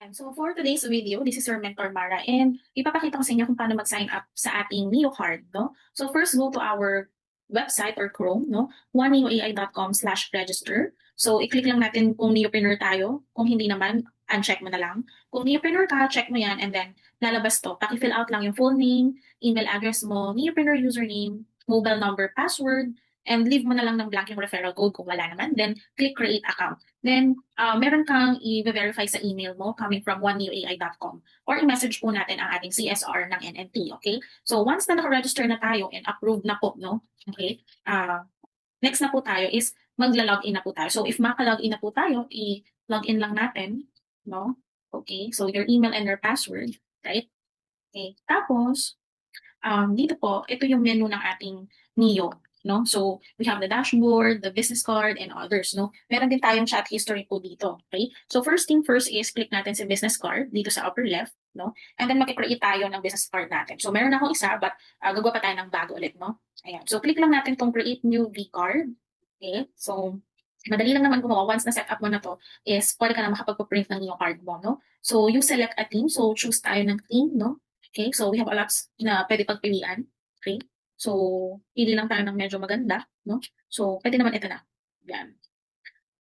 Ayan. So for today's video, this is your mentor Mara and ipapakita ko sa inyo kung paano mag-sign up sa ating NeoCard, no? So first go to our website or Chrome, no? oneneoai.com/register. So i-click lang natin kung neopreneur tayo. Kung hindi naman, uncheck mo na lang. Kung neopreneur ka, check mo yan and then lalabas to. Paki-fill out lang yung full name, email address mo, neopreneur username, mobile number, password, and leave mo na lang ng blank yung referral code kung wala naman. Then click create account. Then meron kang i-verify sa email mo coming from oneneoai.com or i-message po natin ang ating CSR ng NNT, okay? So once na naka-register na tayo and approved na po, no? Okay? Next na po tayo is magla-login na po tayo. So if maka-login na po tayo, i-login lang natin, no? Okay? So your email and your password, right? Okay. Tapos, dito po, ito yung menu ng ating Neo, no? So, we have the dashboard, the business card, and others, no? Meron din tayong chat history po dito, okay? So, first thing first is click natin sa business card dito sa upper left, no? And then mag-create tayo ng business card natin. So, meron akong isa, but gagawa pa tayo ng bago ulit, no? Ayan. So, click lang natin tong create new V-card, okay? So, madali lang naman gumawa. Once na set up mo na to, is pwede ka na makapag-print ng iyong card mo, no? So, you select a team. So, choose tayo ng team, no? Okay, so we have a lots na pwede pagpilian. Okay, so pili lang tayo ng medyo maganda, no? So pwede naman ito na. Yan,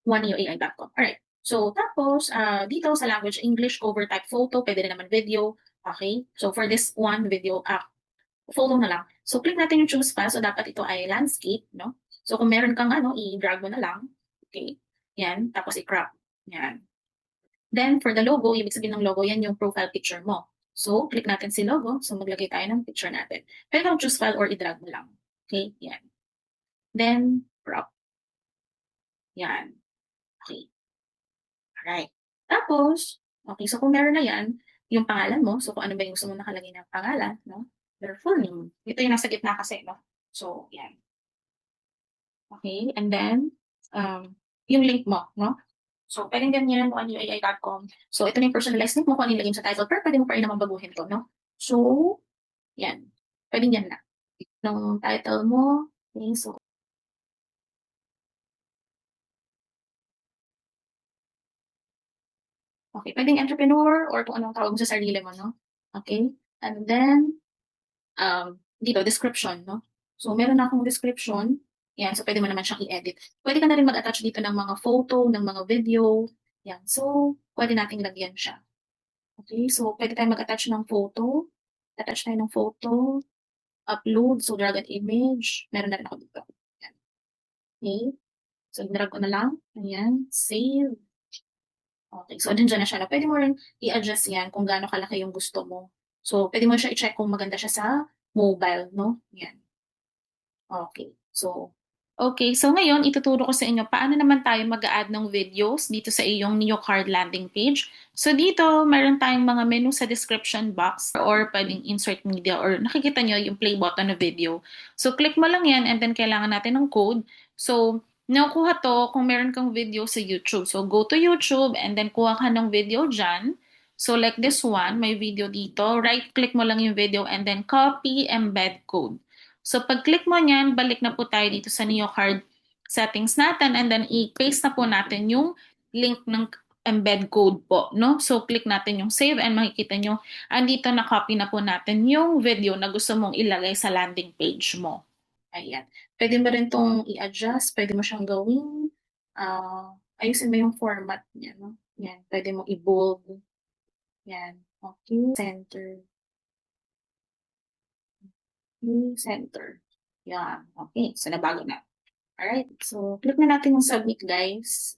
oneneoai.com. Alright, so tapos dito sa language, English, cover type photo, pwede rin naman video. Okay, so for this one video, photo na lang. So click natin yung choose file. So dapat ito ay landscape, no? So kung meron kang i-drag mo na lang. Okay, yan, tapos i-crop. Yan. Then for the logo, ibig sabihin ng logo, yan yung profile picture mo. So, click natin si logo. So, maglagay tayo ng picture natin. Pwede kang choose file or i-drag mo lang. Okay, yan. Then, crop. Yan. Okay. Alright. Tapos, okay, so kung meron na yan, yung pangalan mo, so kung ano ba yung gusto mo nakalagay ng pangalan, no? Your full name. Ito yung nasa gitna kasi, no? So, yan. Okay, and then, yung link mo, no? So, pwedeng ganyan, oneneoai.com. So, ito na yung personalized link mo kung ano yung lagay mo sa title, pero pwede mo pa rin naman baguhin to, no? So, yan. Pwedeng yan na. Ng title mo. Okay, so, okay, pwedeng entrepreneur or kung anong tawag mo sa sarili mo, no? Okay? And then, dito, description, no? So, meron na akong description. Yan, so pwede mo naman siyang i-edit. Pwede ka na rin mag-attach dito ng mga photo, ng mga video. Yan, so, pwede nating lagyan siya. Okay, so pwede tayong mag-attach ng photo. Attach tayo ng photo. Upload, so drag an image. Meron na rin ako dito. Yan. Okay, so drag ko na lang. Ayan, save. Okay, so andyan na siya. No? Pwede mo rin i-adjust yan kung gaano kalaki yung gusto mo. So, pwede mo siya i-check kung maganda siya sa mobile, no? Yan. Okay. So ngayon ituturo ko sa inyo paano naman tayo mag-a-add ng videos dito sa iyong NeoCard landing page. So dito, meron tayong mga menu sa description box or pwedeng insert media or nakikita nyo yung play button na video. So click mo lang yan and then kailangan natin ng code. So nakukuha to kung meron kang video sa YouTube. So go to YouTube and then kuha ka ng video dyan. So like this one, may video dito. Right-click mo lang yung video and then copy embed code. So pag-click mo niyan, balik na po tayo dito sa NeoCard settings natin and then i-paste na po natin yung link ng embed code po, no? So click natin yung save and makikita nyo, andito na copy na po natin yung video na gusto mong ilagay sa landing page mo. Ayan. Pwede mo rin tong i-adjust, pwede mo siyang gawing, ayusin mo yung format niya, no? Yan, pwede mo i-bold. Yan, okay, center. Center. Yan. Okay. So, nabago na. Alright. So, click na natin yung submit, guys.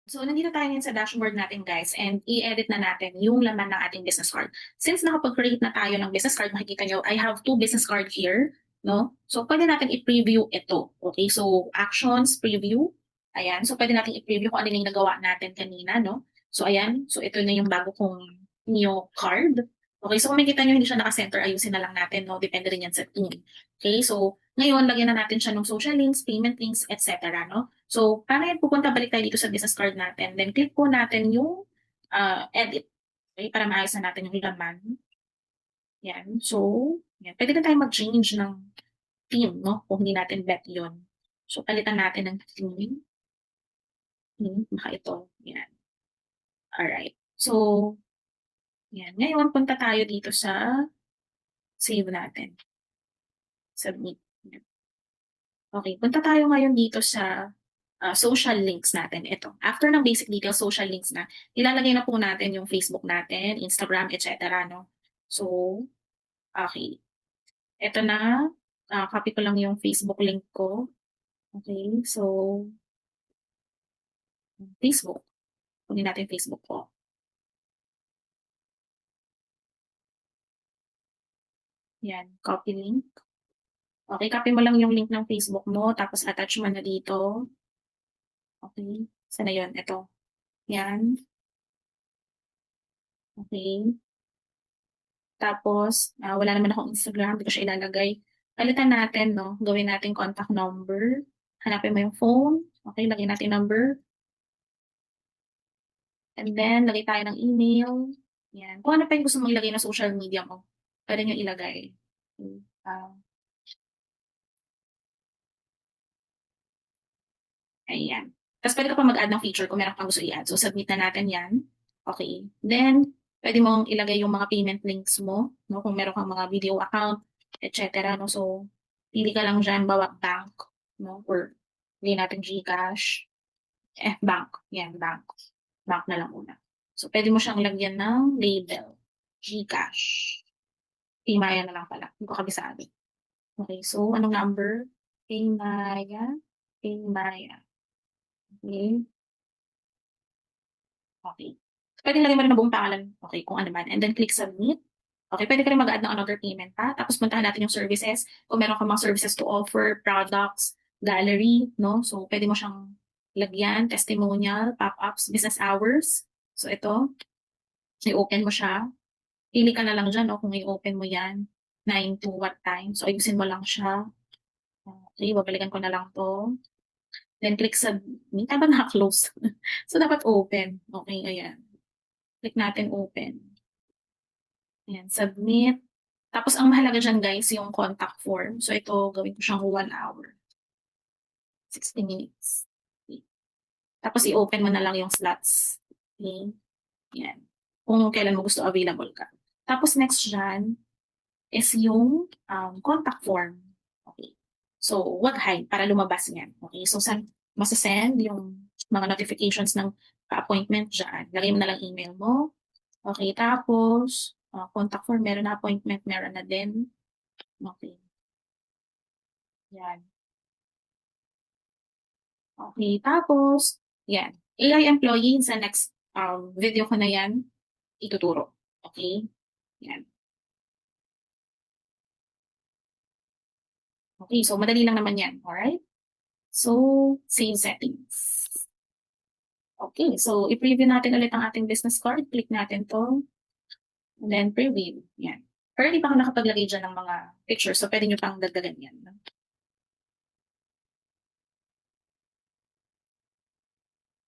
So, nandito tayo ngayon sa dashboard natin, guys, and i-edit na natin yung laman ng ating business card. Since nakapag-create na tayo ng business card, makikita nyo, I have 2 business card here, no? So, pwede natin i-preview ito. Okay? So, actions, preview. Ayan. So, pwede natin i-preview kung ano yung nagawa natin kanina, no? So, ayan. So, ito na yung bago kong new card. Okay, so kung makikita nyo hindi siya naka-center, ayusin na lang natin, no? Depende rin yan sa team. Okay, so ngayon, lagyan na natin siya ng social links, payment links, etc. No? So, paano yan pupunta? Balik tayo dito sa business card natin. Then, click po natin yung edit. Okay, para maayos na natin yung laman. Yan. So, yan. Pwede na tayo mag-change ng theme, no? Kung hindi natin bet yun. So, palitan natin ng theme. Baka ito. Yan. Alright. So, yan. Ngayon, punta tayo dito sa save natin. Submit. Okay, punta tayo ngayon dito sa social links natin. Ito. After ng basic details, social links na, ilalagay na po natin yung Facebook natin, Instagram, etc. No? So, okay. Ito na. Copy ko lang yung Facebook link ko. Okay, so, Facebook. Kunin natin Facebook ko. Yan, copy link. Okay, copy mo lang yung link ng Facebook mo, tapos attach mo na dito. Okay, sana yun? Ito. Yan. Okay. Tapos, wala naman akong Instagram, hindi ko siya ilalagay. Palitan natin, no? Gawin natin contact number. Hanapin mo yung phone. Okay, lagay natin number. And then, lagay tayo ng email. Yan. Kung ano pa yung gusto mong ilagay na social media mo, pwede nyo ilagay. Okay. Ayan. Tapos pwede ka pa mag-add ng feature kung meron kang gusto i-add. So, submit na natin yan. Okay. Then, pwede mong ilagay yung mga payment links mo, no? Kung meron kang mga video account, etc. No? So, pili ka lang dyan, bawa bank, no? Or, hindi natin GCash. Bank. Yan, bank. Bank na lang una. So, pwede mo siyang lagyan ng label. GCash. Paymaya na lang pala. Hindi ko kabisado. Okay, so, anong number? Paymaya. Paymaya. Okay. Okay. Pwede lagyan mo rin ng buong pangalan. Okay, kung ano man. And then click submit. Okay, pwede ka rin mag-add ng another payment pa. Tapos puntahan natin yung services. Kung meron ka mga services to offer, products, gallery, no? So, pwede mo siyang lagyan, testimonial, pop-ups, business hours. So, ito, i-open mo siya. Pili ka na lang dyan, no? Kung i-open mo yan, 9 to what time. So, ayusin mo lang siya. Okay, babalikan ko na lang to. Then, click submit. Ba na-close? So, dapat open. Okay, ayan. Click natin open. Ayan, submit. Tapos, ang mahalaga dyan, guys, yung contact form. So, ito, gawin ko siyang 1 hour. 60 minutes. Okay. Tapos, i-open mo na lang yung slots. Okay. Yan. Kung kailan mo gusto available ka. Tapos, next dyan is yung contact form. Okay. So, wag hide para lumabas yan. Okay. So, masasend yung mga notifications ng appointment dyan. Lagay mo na lang email mo. Okay. Tapos, contact form, meron na appointment, meron na din. Okay. Yan. Okay. Tapos, yan. AI employee sa next video ko na yan, ituturo. Okay? Yan. Okay. So, madali lang naman yan. Alright? So, save settings. Okay. So, i-preview natin ulit ang ating business card. Click natin to. And then, preview. Yan. Pero hindi pa ako nakapaglagay dyan ng mga pictures. So, pwede nyo pang dagdagan yan.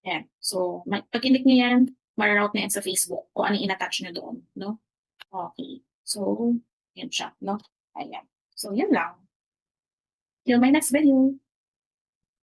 Yan. So, pag click nyo yan, ma-route na yan sa Facebook kung ano in-attach nyo doon. No? Okay. So, yan siya. No? Ayan. So, yan lang. Till my next video.